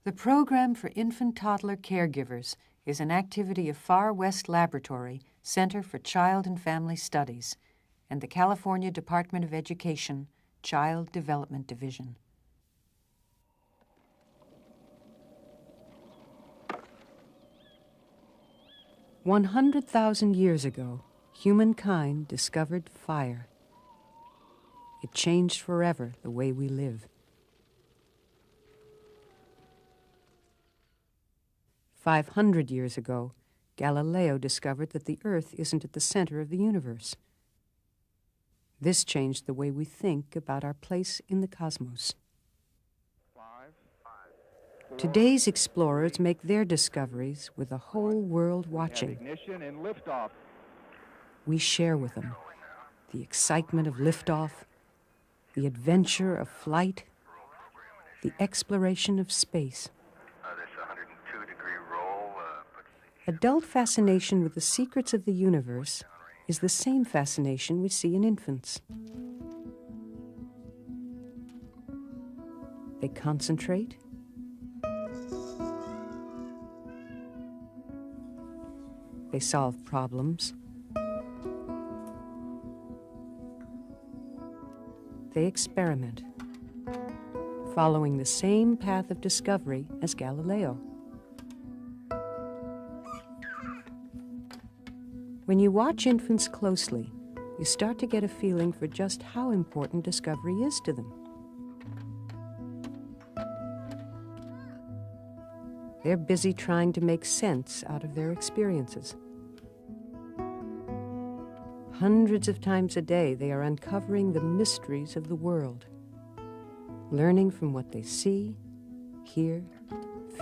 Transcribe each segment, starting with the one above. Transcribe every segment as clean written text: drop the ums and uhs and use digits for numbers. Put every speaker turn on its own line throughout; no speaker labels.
The Program for Infant-Toddler Caregivers is an activity of Far West Laboratory, Center for Child and Family Studies, and the California Department of Education, Child Development Division. "100,000 years ago, humankind discovered fire. It changed forever the way we live. 500 years ago, Galileo discovered that the Earth isn't at the center of the universe. This changed the way we think about our place in the cosmos. Today's explorers make their discoveries with the whole world watching.
Ignition and liftoff.
We share with them the excitement of liftoff, the adventure of flight, the exploration of space. Adult fascination with the secrets of the universe is the same fascination we see in infants. They concentrate, they solve problems, they experiment, following the same path of discovery as Galileo. When you watch infants closely, you start to get a feeling for just how important discovery is to them. They're busy trying to make sense out of their experiences. Hundreds of times a day, they are uncovering the mysteries of the world, learning from what they see, hear,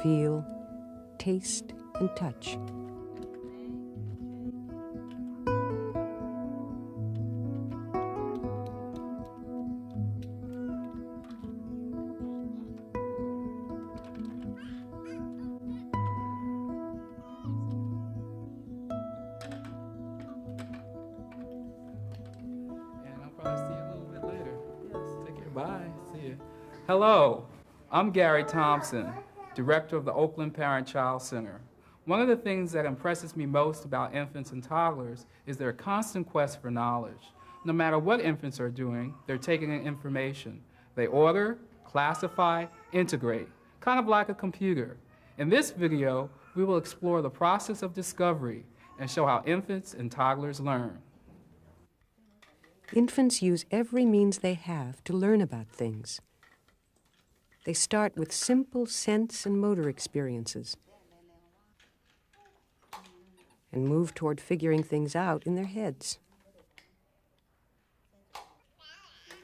feel, taste, and touch.
Hello, I'm Gary Thompson, director of the Oakland Parent-Child Center. One of the things that impresses me most about infants and toddlers is their constant quest for knowledge. No matter what infants are doing, they're taking in information. They order, classify, integrate, kind of like a computer. In this video, we will explore the process of discovery and show how infants and toddlers learn.
Infants use every means they have to learn about things. They start with simple sense and motor experiences and move toward figuring things out in their heads.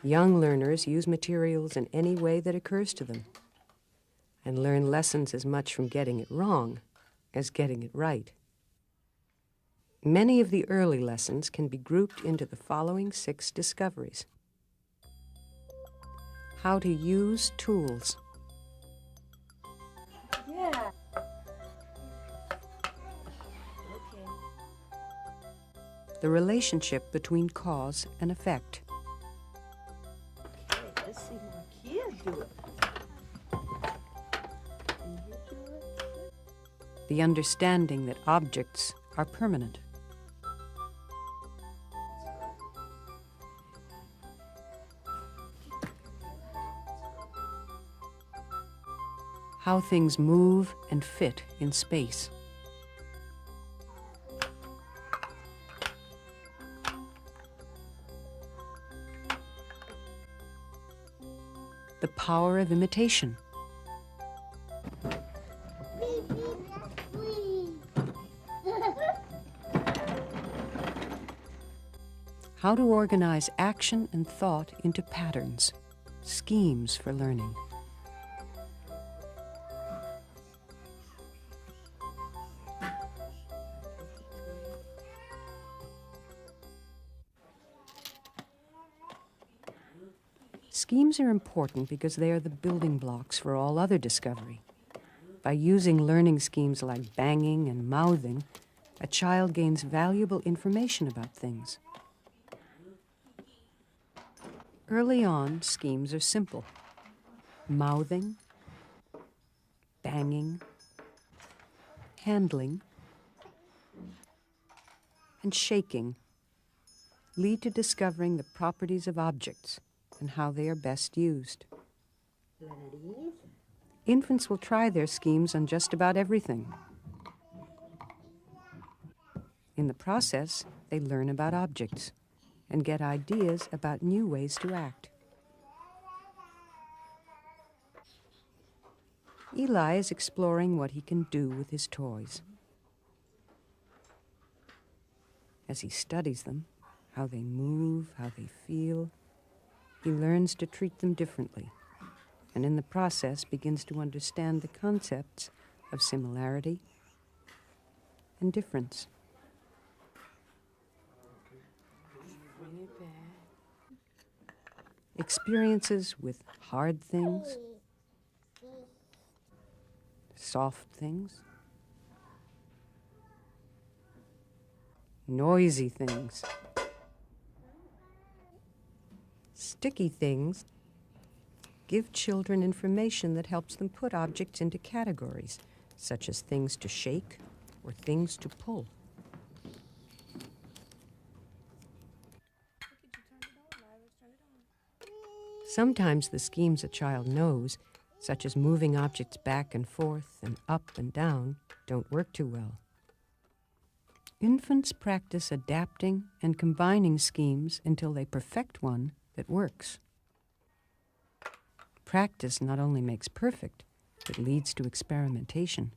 Young learners use materials in any way that occurs to them and learn lessons as much from getting it wrong as getting it right. Many of the early lessons can be grouped into the following 6 discoveries. How to use tools.
Yeah.
The relationship between cause and effect.
Okay, let's see more kids do it. Can you do it?
The understanding that objects are permanent. How things move and fit in space. The power of imitation. How to organize action and thought into patterns, schemes for learning. Schemes are important because they are the building blocks for all other discovery. By using learning schemes like banging and mouthing, a child gains valuable information about things. Early on, schemes are simple. Mouthing, banging, hanging, handling, and shaking lead to discovering the properties of objects and how they are best used. Infants will try their schemes on just about everything. In the process, they learn about objects and get ideas about new ways to act. Eli is exploring what he can do with his toys. As he studies them, how they move, how they feel, he learns to treat them differently, and in the process begins to understand the concepts of similarity and difference. Experiences with hard things, soft things, noisy things, sticky things give children information that helps them put objects into categories, such as things to shake or things to pull. Sometimes the schemes a child knows, such as moving objects back and forth and up and down, don't work too well. Infants practice adapting and combining schemes until they perfect one that works. Practice not only makes perfect, it leads to experimentation.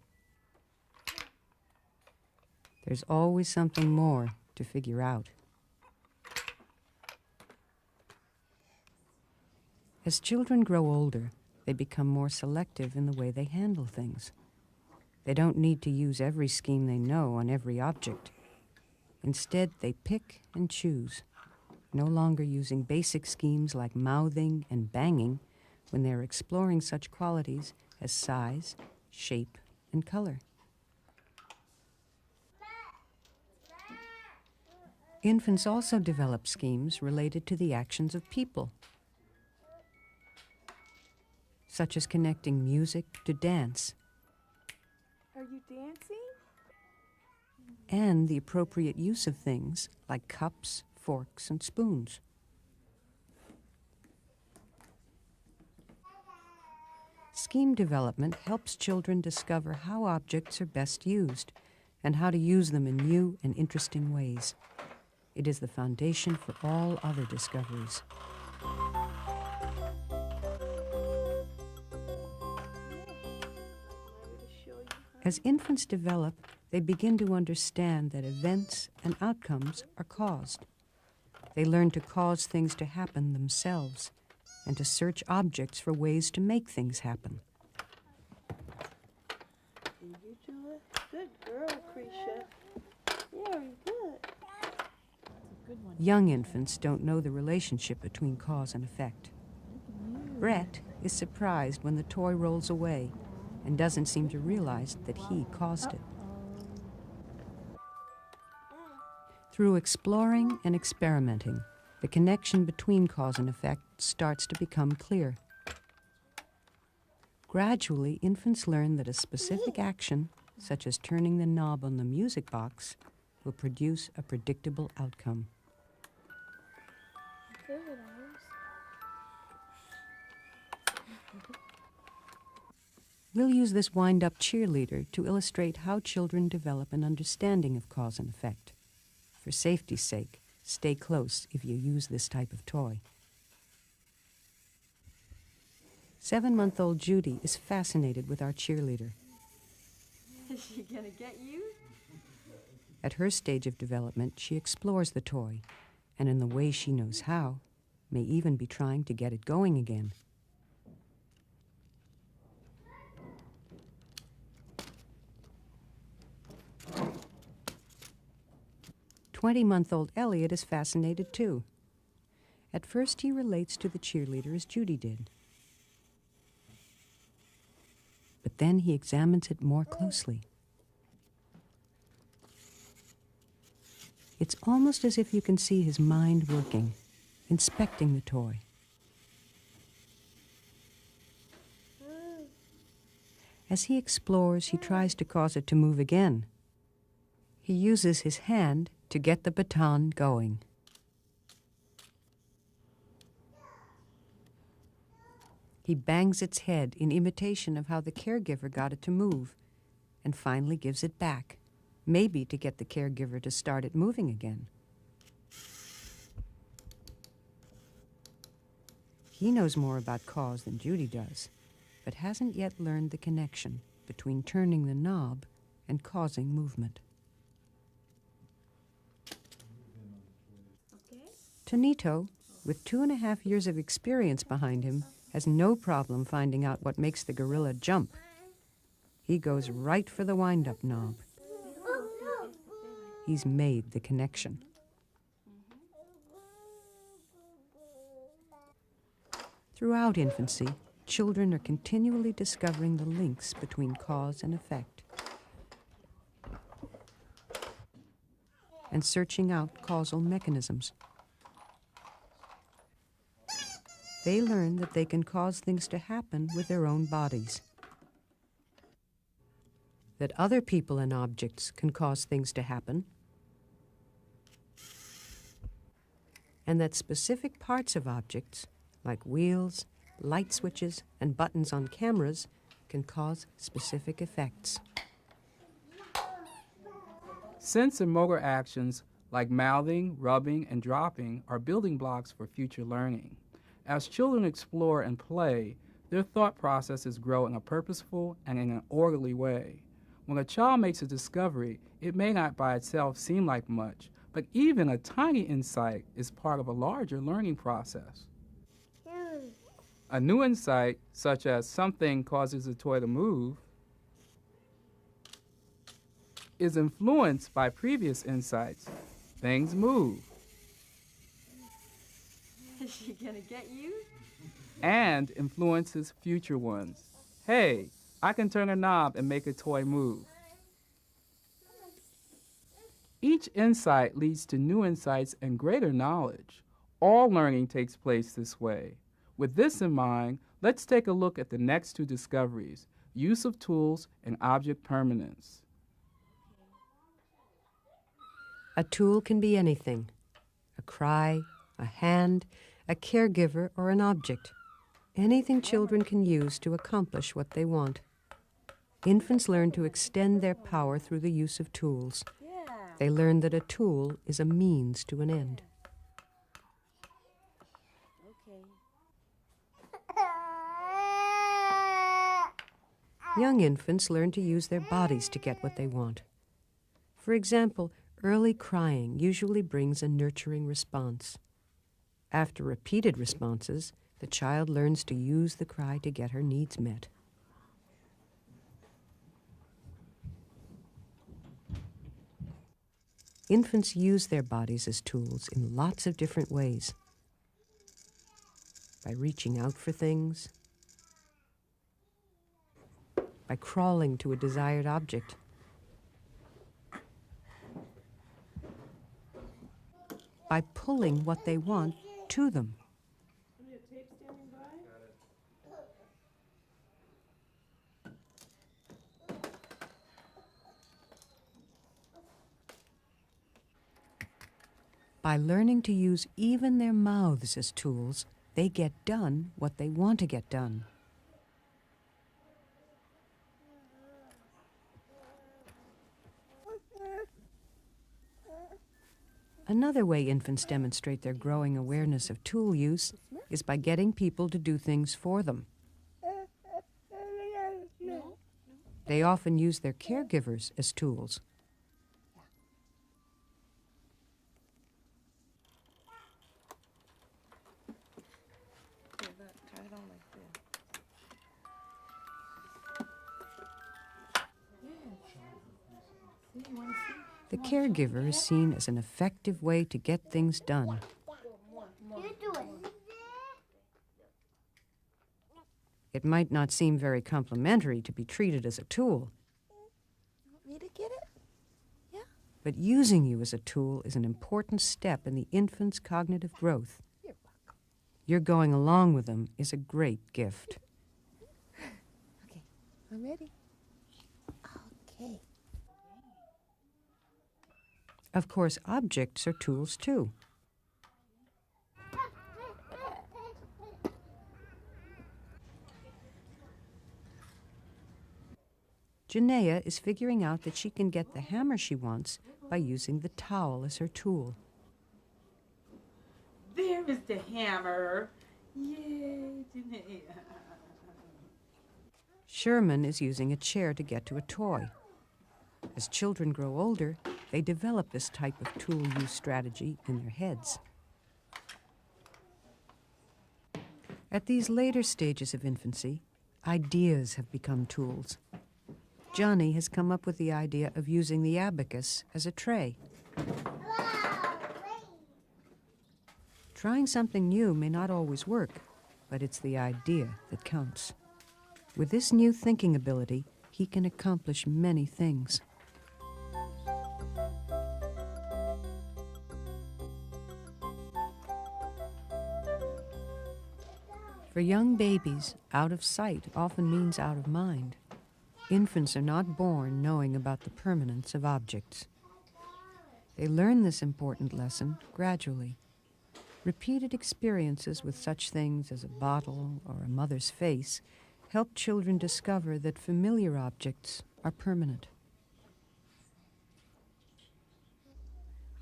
There's always something more to figure out. As children grow older, they become more selective in the way they handle things. They don't need to use every scheme they know on every object. Instead, they pick and choose, no longer using basic schemes like mouthing and banging when they're exploring such qualities as size, shape, and color. Infants also develop schemes related to the actions of people, such as connecting music to dance.
Are you dancing?
And the appropriate use of things like cups, forks, and spoons. Scheme development helps children discover how objects are best used and how to use them in new and interesting ways. It is the foundation for all other discoveries. As infants develop, they begin to understand that events and outcomes are caused. They learn to cause things to happen themselves and to search objects for ways to make things happen.
You do it. Good girl, Krisha. Very good.
Young infants don't know the relationship between cause and effect. Brett is surprised when the toy rolls away and doesn't seem to realize that he caused it. Through exploring and experimenting, the connection between cause and effect starts to become clear. Gradually, infants learn that a specific action, such as turning the knob on the music box, will produce a predictable outcome. We'll use this wind-up cheerleader to illustrate how children develop an understanding of cause and effect. For safety's sake, stay close if you use this type of toy. 7-month-old Judy is fascinated with our cheerleader.
Is she gonna get you?
At her stage of development, she explores the toy, and in the way she knows how, may even be trying to get it going again. Twenty-month-old Elliot is fascinated too. At first, he relates to the cheerleader as Judy did. But then he examines it more closely. It's almost as if you can see his mind working, inspecting the toy. As he explores, he tries to cause it to move again. He uses his hand to get the baton going. He bangs its head in imitation of how the caregiver got it to move, and finally gives it back, maybe to get the caregiver to start it moving again. He knows more about cause than Judy does, but hasn't yet learned the connection between turning the knob and causing movement. Tonito, with 2.5 years of experience behind him, has no problem finding out what makes the gorilla jump. He goes right for the wind-up knob. He's made the connection. Throughout infancy, children are continually discovering the links between cause and effect and searching out causal mechanisms. They learn that they can cause things to happen with their own bodies, that other people and objects can cause things to happen, and that specific parts of objects, like wheels, light switches, and buttons on cameras, can cause specific effects.
Sense and motor actions like mouthing, rubbing, and dropping are building blocks for future learning. As children explore and play, their thought processes grow in a purposeful and in an orderly way. When a child makes a discovery, it may not by itself seem like much, but even a tiny insight is part of a larger learning process. A new insight, such as something causes a toy to move, is influenced by previous insights. Things move.
Is she gonna get you?
And influences future ones. Hey, I can turn a knob and make a toy move. Each insight leads to new insights and greater knowledge. All learning takes place this way. With this in mind, let's take a look at the next two discoveries, use of tools and object permanence.
A tool can be anything: a cry, a hand, a caregiver, or an object. Anything children can use to accomplish what they want. Infants learn to extend their power through the use of tools. They learn that a tool is a means to an end. Young infants learn to use their bodies to get what they want. For example, early crying usually brings a nurturing response. After repeated responses, the child learns to use the cry to get her needs met. Infants use their bodies as tools in lots of different ways. By reaching out for things, by crawling to a desired object, by pulling what they want to them. By learning to use even their mouths as tools, they get done what they want to get done. Another way infants demonstrate their growing awareness of tool use is by getting people to do things for them. They often use their caregivers as tools. The caregiver is seen as an effective way to get things done. It might not seem very complimentary to be treated as a tool.
You want me to get it? Yeah.
But using you as a tool is an important step in the infant's cognitive growth.
You're welcome.
Your going along with them is a great gift.
Okay. Let
ready? Okay.
Of course, objects are tools too. Janaea is figuring out that she can get the hammer she wants by using the towel as her tool.
There is the hammer. Yay, Janaea.
Sherman is using a chair to get to a toy. As children grow older, they develop this type of tool use strategy in their heads. At these later stages of infancy, ideas have become tools. Johnny has come up with the idea of using the abacus as a tray. Trying something new may not always work, but it's the idea that counts. With this new thinking ability, he can accomplish many things. For young babies, out of sight often means out of mind. Infants are not born knowing about the permanence of objects. They learn this important lesson gradually. Repeated experiences with such things as a bottle or a mother's face help children discover that familiar objects are permanent.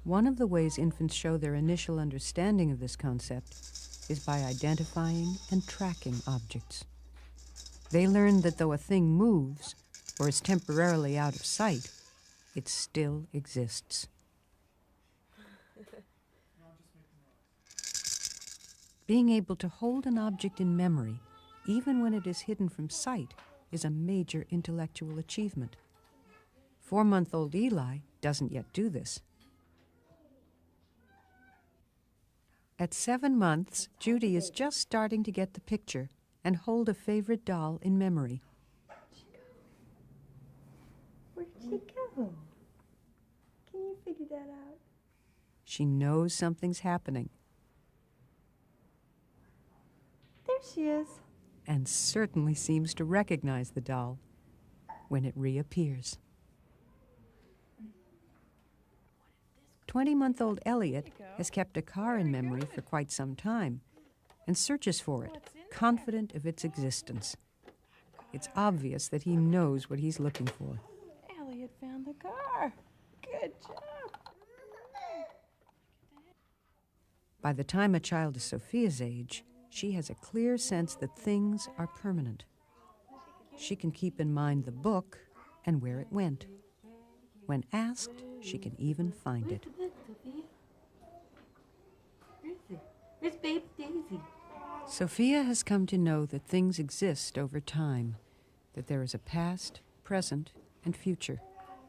One of the ways infants show their initial understanding of this concept is by identifying and tracking objects. They learn that though a thing moves or is temporarily out of sight, it still exists. Being able to hold an object in memory, even when it is hidden from sight, is a major intellectual achievement. 4-month-old Eli doesn't yet do this. At 7 months, Judy is just starting to get the picture and hold a favorite doll in memory.
Where'd she go? Can you figure that out?
She knows something's happening,
There she is.
and certainly seems to recognize the doll when it reappears. 20-month-old Elliot has kept a car in memory for quite some time and searches for it, confident of its existence. It's obvious that he knows what he's looking for.
Elliot found the car. Good job.
By the time a child is Sophia's age, she has a clear sense that things are permanent. She can keep in mind the book and where it went. When asked, she can even find it.
Where's baby Daisy?
Sophia has come to know that things exist over time, that there is a past, present, and future.